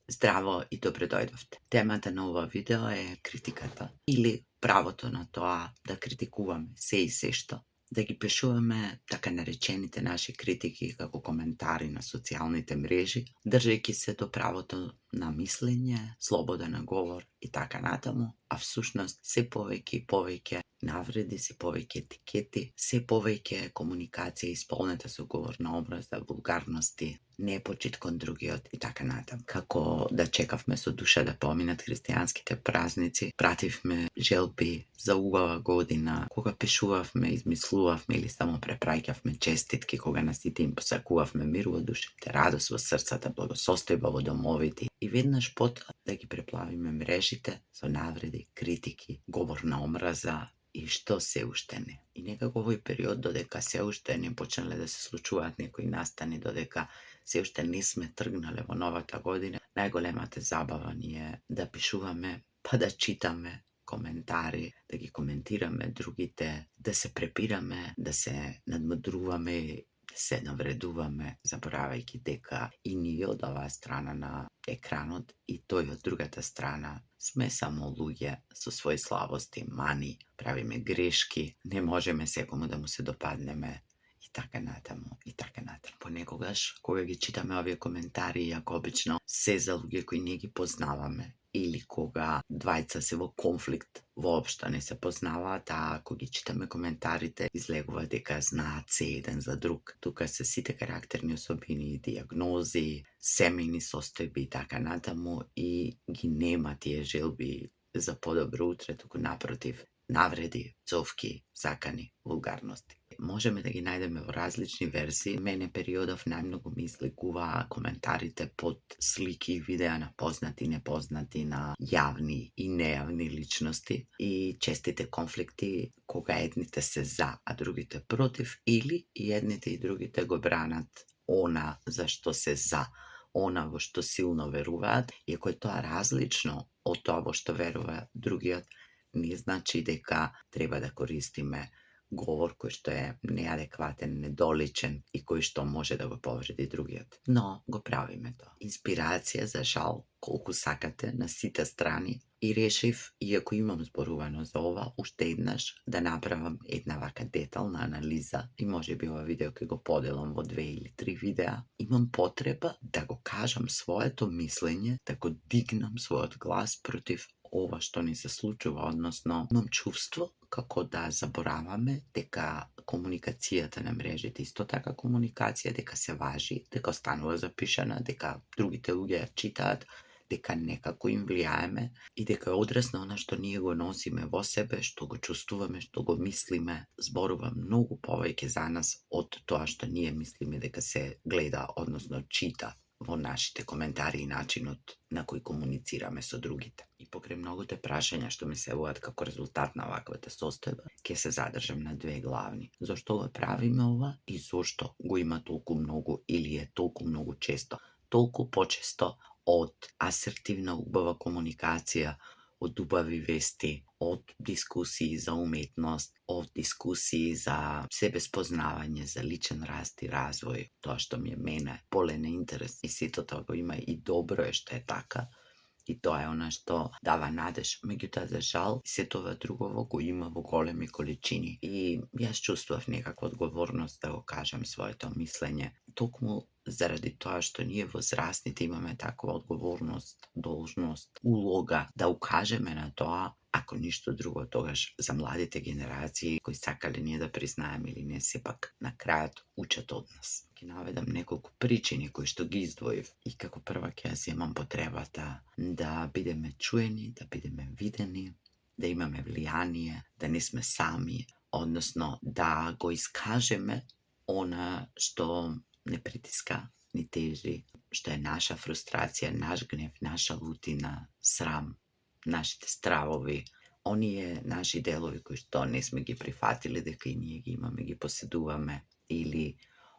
Здраво и добре дојдовте. Темата на ова видео е критиката или правото на тоа да критикуваме се и се што. Да ги пишуваме така наречените наши критики како коментари на социјалните мрежи, држејќи се до правото на мислење, слобода на говор и така натаму, а всушност се повеќе и повеќе навреди, се повеќе етикети, се повеќе комуникација исполнета со говор на образа, вулгарности, непочит кон другиот и така натаму. Како да чекавме со душа да поминат христијанските празници, пративме желби за убава година, кога пишувавме, измислувавме или само препраќавме честитки, кога на сите им посакувавме мир во душите, радост во срцата, благосостојба во домовите и веднаш потоа да ги преплавиме мрежите со навреди, критики, говор на омраза и што се уште не. И некако овој период, додека се уште не почнале да се случуваат некои настани, додека се уште не сме тргнале во новата година, најголемата забава ни е да пишуваме, па да читаме коментари, да ги коментираме другите, да се препираме, да се надмудруваме, да се навредуваме, заборавајќи дека и ние од оваа страна на екранот и тој од другата страна сме само луѓе со своји слабости, мани, правиме грешки, не можеме секому да му се допаднеме и така натаму, и така натаму. Понекогаш, кога ги читаме овие коментари, иако обично се за луѓе кои не ги познаваме, или кога двајца се во конфликт, воопшто не се познаваат, а ако ги читаме коментарите, излегува дека знаат се еден за друг. Тука се сите карактерни особини, диагнози, семејни состојби и така натаму, и ги нема тие желби за подобро утре, туку напротив, навреди, цовки, закани, вулгарности. Можеме да ги најдеме во различни верзии. Мене периодов најмногу ми излегуваа коментарите под слики и видеа на познати и непознати, на јавни и нејавни личности и честите конфликти кога едните се за, а другите против, или и едните и другите го бранат она за што се за, она во што силно веруваат, иако е тоа различно од тоа во што верува другиот, не значи дека треба да користиме говор кој што е неадекватен, недоличен и кој што може да го повреди другиот. Но го правиме тоа. Инспирација за жал, колку сакате, на сите страни, и решив, иако имам зборувано за ова, уште еднаш да направам една вака детална анализа и можеби ова видео ќе го поделам во 2 или 3 видеа. Имам потреба да го кажам своето мислење, да го дигнам својот глас против ова што ни се случува, односно имам чувство како да забораваме дека комуникацијата на мрежите, исто така комуникација, дека се важи, дека останува запишана, дека другите луѓе ја читаат, дека некако им влијаеме и дека е одраз на она што ние го носиме во себе, што го чувствуваме, што го мислиме, зборува многу повеќе за нас од тоа што ние мислиме дека се гледа, односно чита во нашите коментари и начинот на кој комуницираме со другите. И покрај многуте прашања што ми се јавуваат како резултат на ваквата состојба, ќе се задржам на 2 главни. Зошто го правиме ова и зошто го има толку многу или е толку многу често, толку почесто од асертивна убава комуникација, од убави вести, од дискусии за уметност, од дискусии за себеспознавање, за личен раст и развој, тоа што ми е мене полен интерес и сето тоа го има и добро е што е така, и тоа е она што дава надеж. Меѓутоа, за жал, сето ова другово го има во големи количини и јас чувствував некаква одговорност да го кажам своето мислење, токму заради тоа што ние возрастните имаме таква одговорност, должност, улога да укажеме на тоа, ако ништо друго тогаш за младите генерации кои сакале ние да признаеме или не, сепак на крајот учат од нас. Ќе наведам неколку причини кои што ги издвоив и како прва ќе ја земам потребата да бидеме чуени, да бидеме видени, да имаме влијание, да не сме сами, односно да го искажеме она што не притиска, ни тежи, што е наша фрустрација, наш гнев, наша лутина, срам, нашите стравови, оние наши делови кои што не сме ги прифатили дека и ние ги имаме, ги поседуваме, или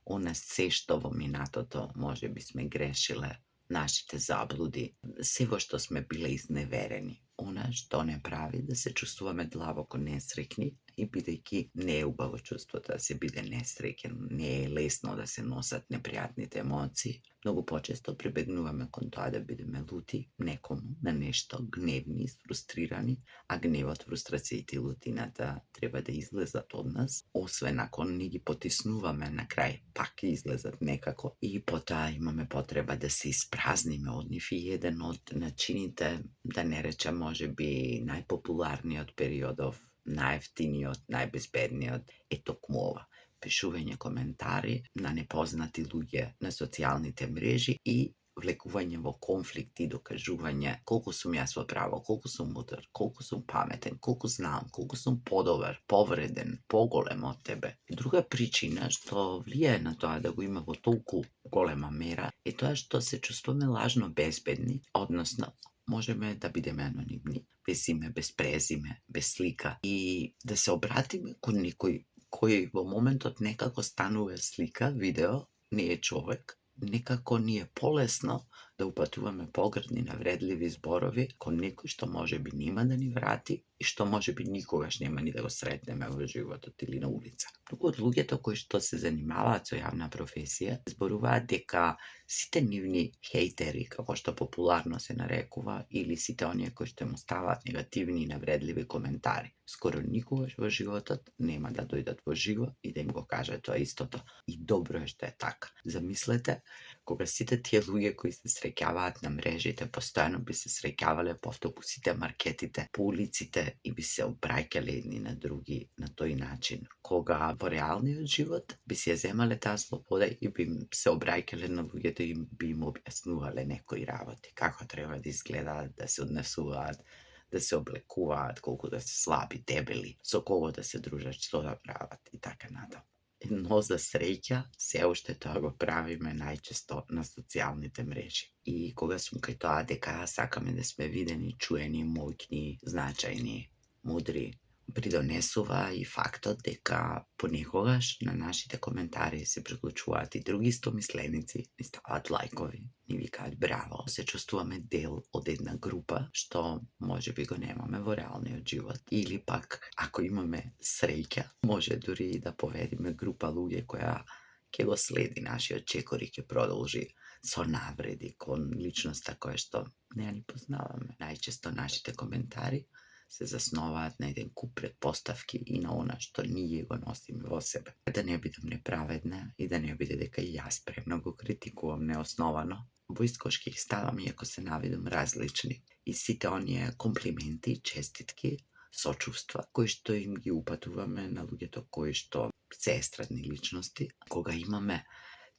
она се што во минатото може би сме грешиле, нашите заблуди, се во што сме биле изневерени, она што не прави да се чувствуваме длабоко несреќни и бидејќи не е убаво чувството да се биде несреќен, не е лесно да се носат непријатните емоции. Многу почесто прибегнуваме кон тоа да бидеме лути некому, на нешто, гневни, фрустрирани, а гневот, фрустрациите и лутината треба да излезат од нас, освен ако не ги потиснуваме на крај, пак ќе излезат некако и потоа имаме потреба да се испразниме од нив. И еден од начините, да не речем можеби најпопуларниот периодов, најефтиниот, најбезбедниот е токму ова. Пишување коментари на непознати луѓе на социјалните мрежи и влекување во конфликти и докажување колку сум јас во право, колку сум мудр, колку сум паметен, колку знам, колку сум подобар, повреден, поголем од тебе. Друга причина што влијае на тоа да го има во толку голема мера е тоа што се чувствуваме лажно безбедни, односно можеме да бидеме анонимни, без име, без презиме, без слика и да се обратиме кон некој кој во моментот некако станува слика, видео, не е човек, некако ни е полесно да упатуваме погрдни, навредливи зборови кон некој што можеби нема да ни врати и што можеби никогаш нема ни да го сретнеме во животот или на улица. Многу од луѓето кои што се занимаваат со јавна професија зборуваат дека сите нивни хейтери, како што популарно се нарекува, или сите оние кои што му ставаат негативни и навредливи коментари, скоро никогаш во животот нема да дојдат во живо и да им го кажат тоа истото. И добро е што е така. Замислете, кога сите тие луѓе кои се среќаваат на мрежите, постојано би се среќавале по автобусите, маркетите, по улиците и би се обраќале едни на други на тој начин. Кога во реалниот живот би се земале таа слобода и би се обраќале на луѓето и би им објаснувале некои работи, како треба да изгледаат, да се однесуваат, да се облекуваат, колку да се слаби, дебели, со кого да се дружат, што да прават и така натаму. Но за среќа, се уште тоа го правиме најчесто на социјалните мрежи. И кога сум кај тоа дека сакаме да сме видени, чуени, моќни, значајни, мудри, придонесува и фактот дека понекогаш на нашите коментари се приклучуваат и други истомисленици, ни ставаат лајкови, ни викаат браво. Се чувствуваме дел од една група што можеби го немаме во реалниот живот. Или пак, ако имаме среќа, може дури и да поведиме група луѓе која ќе го следи нашиот чекор и ќе продолжи со навреди кон личноста која што не ја ни познаваме. Најчесто нашите коментари се засноваат на еден куп претпоставки и на она што ние го носиме во себе. Да не бидам неправедна и да не биде дека и јас премногу критикувам неосновано, во искош ќе ги ставам иако се навидам различни. И сите оние комплименти, честитки, сочувства, кои што им ги упатуваме на луѓето кои што се естрадни личности, кога имаме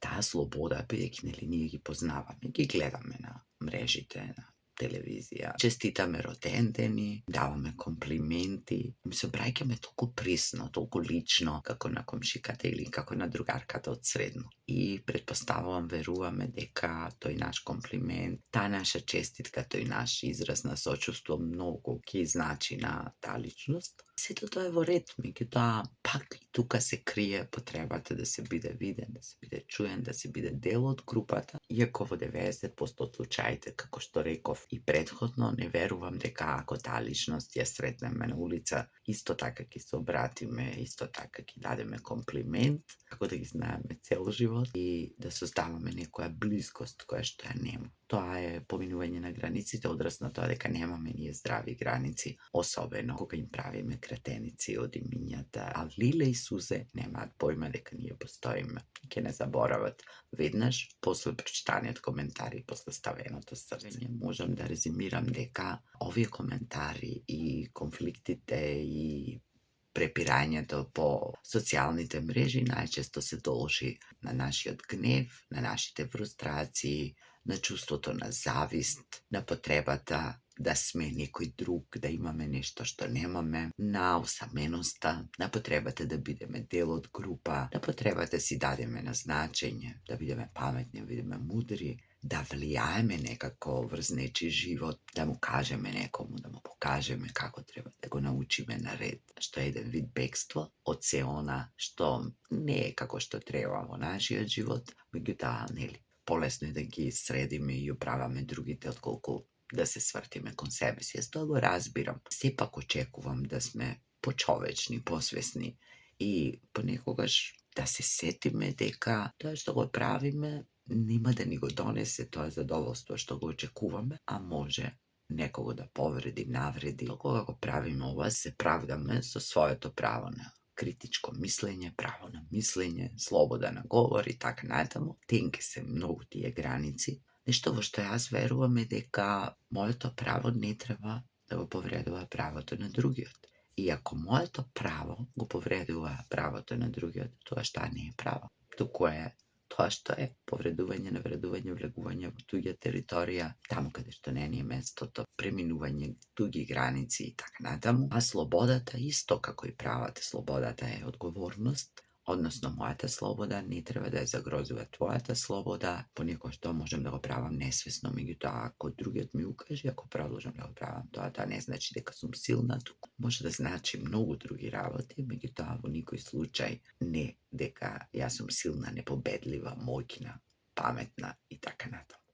таа слобода, бидејќи нели ние ги познаваме, ги гледаме на мрежите, на телевизија, честитаме роден дени, даваме комплименти, им се обраќаме толку присно, толку лично, како на комшиката или како на другарката од средно. И претпоставувам, веруваме дека тој наш комплимент, таа наша честитка, тој наш израз на сочувство многу ќе значи на таа личност. Сето тоа е во ред, меѓутоа пак и тука се крие потребата да се биде виден, да се биде чуен, да се биде дел од групата. Иако во 90% од случаите, како што реков и претходно, не верувам дека ако таа личност ја сретнеме на улица, исто така ќе се обратиме, исто така ќе дадеме комплимент, како да ги знаеме цел живот и да создаваме некоја блискост која што ја нема. Тоа е поминување на границите, одраз на тоа дека немаме ние здрави граници, особено кога им правиме кретеници од имињата, а лиле и сузе немаат појма дека ние постоиме. Ќе не заборават веднаш после прочитаниот коментари, после ставеното срце. Можам да резимирам дека овие коментари и конфликтите и препирањето по социјалните мрежи најчесто се должи на нашиот гнев, на нашите фрустрации, на чувството на завист, на потребата да сме некој друг, да имаме нешто што немаме, на усаменоста, на потребата да бидеме дел од група, на потребата да си дадеме на значење, да бидеме паметни, да бидеме мудри, да влијаеме некако врз нечи живот, да му кажеме некому, да му покажеме како треба да го научиме на ред, што е еден вид бегство од се она што не е како што треба во нашиот живот, меѓутоа, нели, полесно е да ги средиме и управаме другите отколку да се свртиме кон себе си. Јас тоа го разбирам. Сепак очекувам да сме почовечни, посвесни и понекогаш да се сетиме дека тоа што го правиме нема да ни го донесе тоа задоволство што го очекуваме, а може некого да повреди, навреди. Кога го правиме ова, се правдаме со своето право на критичко мислење, право на мислење, слобода на говор и така натаму. Тенки се многу тие граници. Нешто во што јас верувам е дека моето право не треба да го повредува правото на другиот. И ако моето право го повредува правото на другиот, тоа што не е право, туку е тоа што е повредување, навредување, влегување во туѓа територија, таму каде што не е местото, преминување туѓи граници и така натаму. А слободата исто како и правата, слободата е одговорност, односно мојата слобода не треба да ја загрозува твојата слобода. Понекогаш тоа можам да го правам несвесно, меѓутоа ако другиот ми укаже, ако продолжам да го правам тоа не значи дека сум силна, туку може да значи многу други работи, меѓутоа во никој случај не дека јас сум силна, непобедлива, моќна, паметна и така натаму.